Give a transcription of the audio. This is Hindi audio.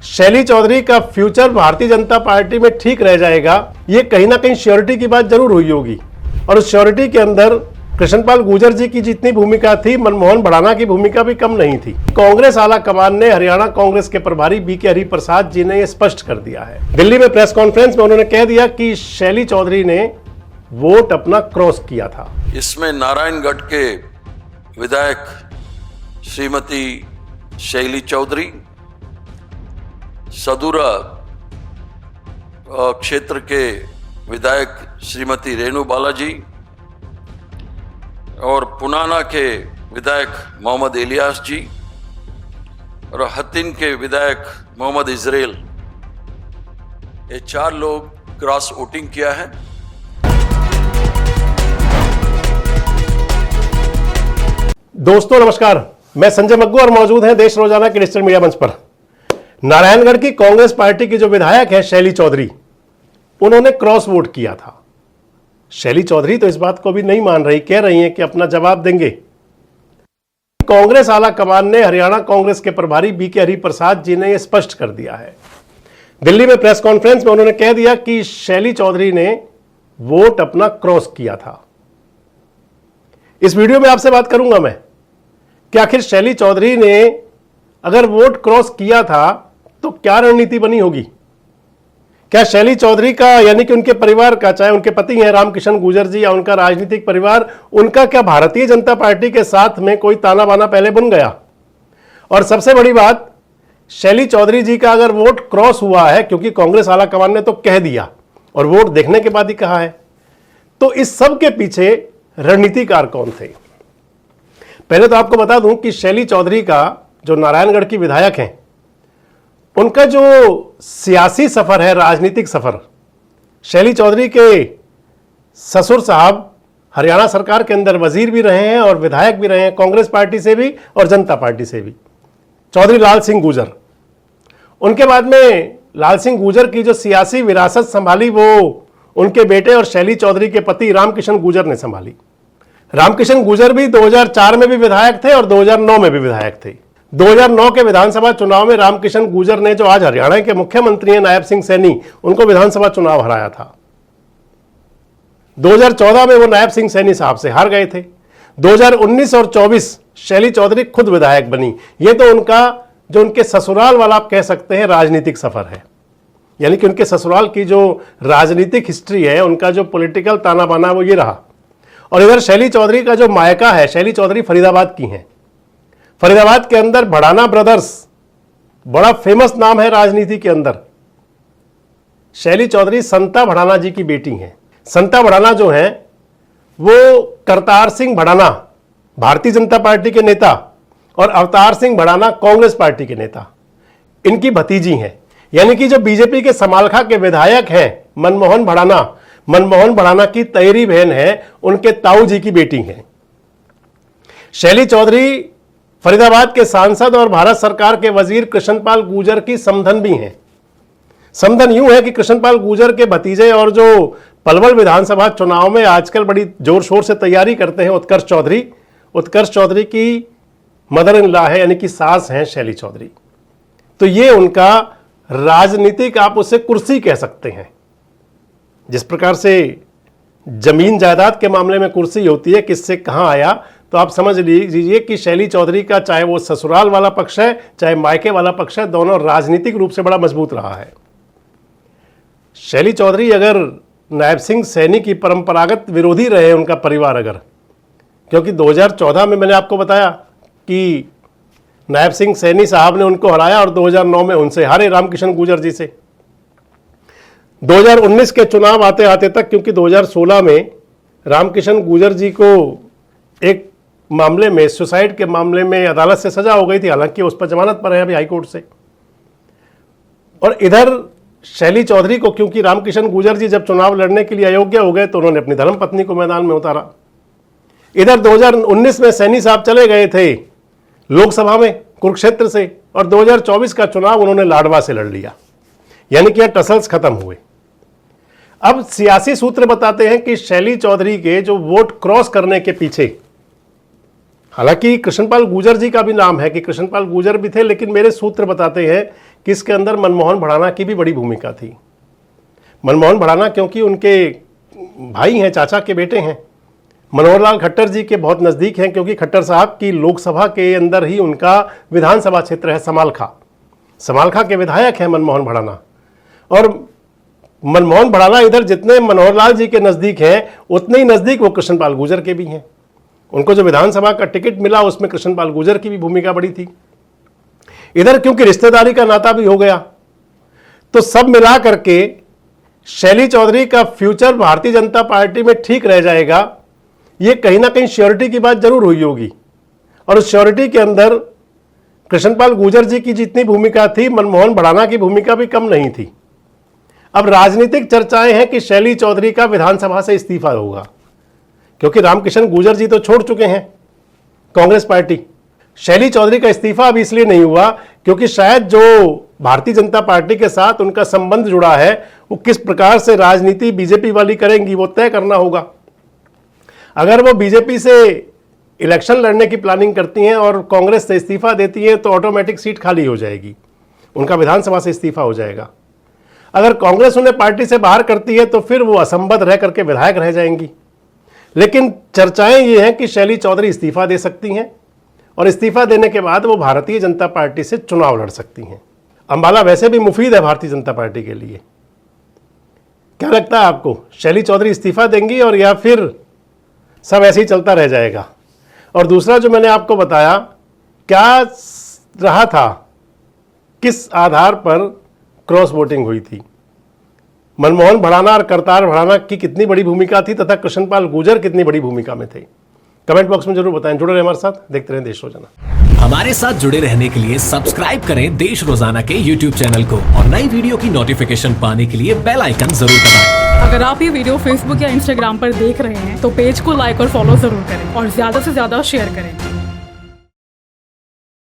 शैली चौधरी का फ्यूचर भारतीय जनता पार्टी में ठीक रह जाएगा, ये कहीं ना कहीं श्योरिटी की बात जरूर हुई होगी। और उस श्योरिटी के अंदर कृष्णपाल गुर्जर जी की जितनी भूमिका थी, मनमोहन भड़ाना की भूमिका भी कम नहीं थी। कांग्रेस आला कमान ने, हरियाणा कांग्रेस के प्रभारी बी के हरिप्रसाद जी ने यह स्पष्ट कर दिया है। दिल्ली में प्रेस कॉन्फ्रेंस में उन्होंने कह दिया कि शैली चौधरी ने वोट अपना क्रॉस किया था। इसमें नारायणगढ़ के विधायक श्रीमती शैली चौधरी, सदुरा क्षेत्र के विधायक श्रीमती रेणु बालाजी और पुनाना के विधायक मोहम्मद इलियास जी और हतिन के विधायक मोहम्मद इजराइल, ये 4 लोग क्रॉस वोटिंग किया है। दोस्तों नमस्कार, मैं संजय मग्गू और मौजूद हैं देश रोजाना के डिजिटल मीडिया मंच पर। नारायणगढ़ की कांग्रेस पार्टी की जो विधायक है शैली चौधरी, उन्होंने क्रॉस वोट किया था। शैली चौधरी तो इस बात को भी नहीं मान रही, कह रही हैं कि अपना जवाब देंगे। कांग्रेस आला कमान ने, हरियाणा कांग्रेस के प्रभारी बी के हरिप्रसाद जी ने यह स्पष्ट कर दिया है। दिल्ली में प्रेस कॉन्फ्रेंस में उन्होंने कह दिया कि शैली चौधरी ने वोट अपना क्रॉस किया था। इस वीडियो में आपसे बात करूंगा मैं कि आखिर शैली चौधरी ने अगर वोट क्रॉस किया था तो क्या रणनीति बनी होगी। क्या शैली चौधरी का, यानी कि उनके परिवार का, चाहे उनके पति हैं रामकिशन गुर्जर जी या उनका राजनीतिक परिवार, उनका क्या भारतीय जनता पार्टी के साथ में कोई ताना बाना पहले बुन गया। और सबसे बड़ी बात, शैली चौधरी जी का अगर वोट क्रॉस हुआ है, क्योंकि कांग्रेस आला कमान ने तो कह दिया और वोट देखने के बाद ही कहा है, तो इस सब के पीछे रणनीतिकार कौन थे। पहले तो आपको बता दूं कि शैली चौधरी का, जो नारायणगढ़ की विधायक हैं, उनका जो सियासी सफर है, राजनीतिक सफर, शैली चौधरी के ससुर साहब हरियाणा सरकार के अंदर वजीर भी रहे हैं और विधायक भी रहे हैं, कांग्रेस पार्टी से भी और जनता पार्टी से भी, चौधरी लाल सिंह गुर्जर। उनके बाद में लाल सिंह गुर्जर की जो सियासी विरासत संभाली वो उनके बेटे और शैली चौधरी के पति रामकिशन गुर्जर ने संभाली। रामकिशन गुर्जर भी 2004 में भी विधायक थे और 2009 में भी विधायक थे। 2009 के विधानसभा चुनाव में रामकिशन गुर्जर ने, जो आज हरियाणा के मुख्यमंत्री हैं नायब सिंह सैनी, उनको विधानसभा चुनाव हराया था। 2014 में वो नायब सिंह सैनी साहब से हार गए थे। 2019 और 24 शैली चौधरी खुद विधायक बनी। ये तो उनका, जो उनके ससुराल वाला आप कह सकते हैं, राजनीतिक सफर है। यानी कि उनके ससुराल की जो राजनीतिक हिस्ट्री है, उनका जो पॉलिटिकल ताना बाना, वो ये रहा। और इधर शैली चौधरी का जो मायका है, शैली चौधरी फरीदाबाद की हैं। फरीदाबाद के अंदर भड़ाना ब्रदर्स बड़ा फेमस नाम है राजनीति के अंदर। शैली चौधरी संता भड़ाना जी की बेटी हैं। संता भड़ाना जो हैं वो करतार सिंह भड़ाना भारतीय जनता पार्टी के नेता और अवतार सिंह भड़ाना कांग्रेस पार्टी के नेता, इनकी भतीजी हैं। यानी कि जो बीजेपी के समालखा के विधायक हैं मनमोहन भड़ाना की तैरी बहन है, उनके ताऊ जी की बेटी हैं। शैली चौधरी फरीदाबाद के सांसद और भारत सरकार के वजीर कृष्णपाल गुर्जर की समधन भी हैं। समधन यूं है कि कृष्णपाल गुर्जर के भतीजे और जो पलवल विधानसभा चुनाव में आजकल बड़ी जोर शोर से तैयारी करते हैं, उत्कर्ष चौधरी की मदर इन लॉ है, यानी कि सास हैं शैली चौधरी। तो ये उनका राजनीतिक, आप उसे कुर्सी कह सकते हैं। जिस प्रकार से जमीन जायदाद के मामले में कुर्सी होती है, किससे कहां आया, तो आप समझ लीजिए कि शैली चौधरी का, चाहे वो ससुराल वाला पक्ष है चाहे मायके वाला पक्ष है, दोनों राजनीतिक रूप से बड़ा मजबूत रहा है। शैली चौधरी अगर नायब सिंह सैनी की परंपरागत विरोधी रहे, उनका परिवार अगर, क्योंकि 2014 में मैंने आपको बताया कि नायब सिंह सैनी साहब ने उनको हराया और 2009 में उनसे हारे रामकिशन गुर्जर जी से। 2019 के चुनाव आते आते तक, क्योंकि 2016 में रामकिशन गुर्जर जी को एक मामले में, सुसाइड के मामले में अदालत से सजा हो गई थी, हालांकि उस पर जमानत पर है अभी हाईकोर्ट से। और इधर शैली चौधरी को, क्योंकि रामकिशन गुर्जर जी जब चुनाव लड़ने के लिए अयोग्य हो गए तो उन्होंने अपनी धर्मपत्नी को मैदान में उतारा। इधर 2019 में सैनी साहब चले गए थे लोकसभा में कुरुक्षेत्र से, और 2024 का चुनाव उन्होंने लाडवा से लड़ लिया। यानी कि टसल्स खत्म हुए। अब सियासी सूत्र बताते हैं कि शैली चौधरी के जो वोट क्रॉस करने के पीछे हालांकि कृष्णपाल गूजर जी का भी नाम है कि कृष्णपाल गूजर भी थे, लेकिन मेरे सूत्र बताते हैं कि इसके अंदर मनमोहन भड़ाना की भी बड़ी भूमिका थी। मनमोहन भड़ाना क्योंकि उनके भाई हैं, चाचा के बेटे हैं, मनोहर लाल खट्टर जी के बहुत नज़दीक हैं, क्योंकि खट्टर साहब की लोकसभा के अंदर ही उनका विधानसभा क्षेत्र है समालखा के विधायक हैं मनमोहन भड़ाना। और मनमोहन भड़ाना इधर जितने मनोहर लाल जी के नज़दीक हैं उतने ही नज़दीक वो कृष्णपाल गूजर के भी हैं। उनको जो विधानसभा का टिकट मिला उसमें कृष्णपाल गूजर की भी भूमिका बड़ी थी। इधर क्योंकि रिश्तेदारी का नाता भी हो गया, तो सब मिला करके शैली चौधरी का फ्यूचर भारतीय जनता पार्टी में ठीक रह जाएगा, ये कहीं ना कहीं श्योरिटी की बात जरूर हुई होगी। और उस श्योरिटी के अंदर कृष्णपाल गूजर जी की जितनी भूमिका थी, मनमोहन भड़ाना की भूमिका भी कम नहीं थी। अब राजनीतिक चर्चाएं हैं कि शैली चौधरी का विधानसभा से इस्तीफा होगा, क्योंकि रामकिशन गूजर जी तो छोड़ चुके हैं कांग्रेस पार्टी। शैली चौधरी का इस्तीफा अब इसलिए नहीं हुआ क्योंकि शायद जो भारतीय जनता पार्टी के साथ उनका संबंध जुड़ा है वो किस प्रकार से राजनीति बीजेपी वाली करेंगी वो तय करना होगा। अगर वो बीजेपी से इलेक्शन लड़ने की प्लानिंग करती हैं और कांग्रेस से इस्तीफा देती हैं तो ऑटोमेटिक सीट खाली हो जाएगी, उनका विधानसभा से इस्तीफा हो जाएगा। अगर कांग्रेस उन्हें पार्टी से बाहर करती है तो फिर वो असंबद्ध रह करके विधायक रह जाएंगी। लेकिन चर्चाएं ये हैं कि शैली चौधरी इस्तीफा दे सकती हैं और इस्तीफा देने के बाद वो भारतीय जनता पार्टी से चुनाव लड़ सकती हैं। अंबाला वैसे भी मुफीद है भारतीय जनता पार्टी के लिए। क्या लगता है आपको, शैली चौधरी इस्तीफा देंगी और या फिर सब ऐसे ही चलता रह जाएगा? और दूसरा जो मैंने आपको बताया, क्या रहा था, किस आधार पर क्रॉस वोटिंग हुई थी, मनमोहन भड़ाना और करतार भड़ाना की कितनी बड़ी भूमिका थी तथा कृष्णपाल गूजर कितनी बड़ी भूमिका में थे? कमेंट बॉक्स में जरूर बताएं। जुड़े रहे हमारे साथ, देखते रहें देश रोजाना। हमारे साथ जुड़े रहने के लिए सब्सक्राइब करें देश रोजाना के YouTube चैनल को और नई वीडियो की नोटिफिकेशन पाने के लिए बेल आइकन जरूर दबाएं। अगर आप ये वीडियो फेसबुक या इंस्टाग्राम पर देख रहे हैं तो पेज को लाइक और फॉलो जरूर करें और ज्यादा से ज्यादा शेयर करें।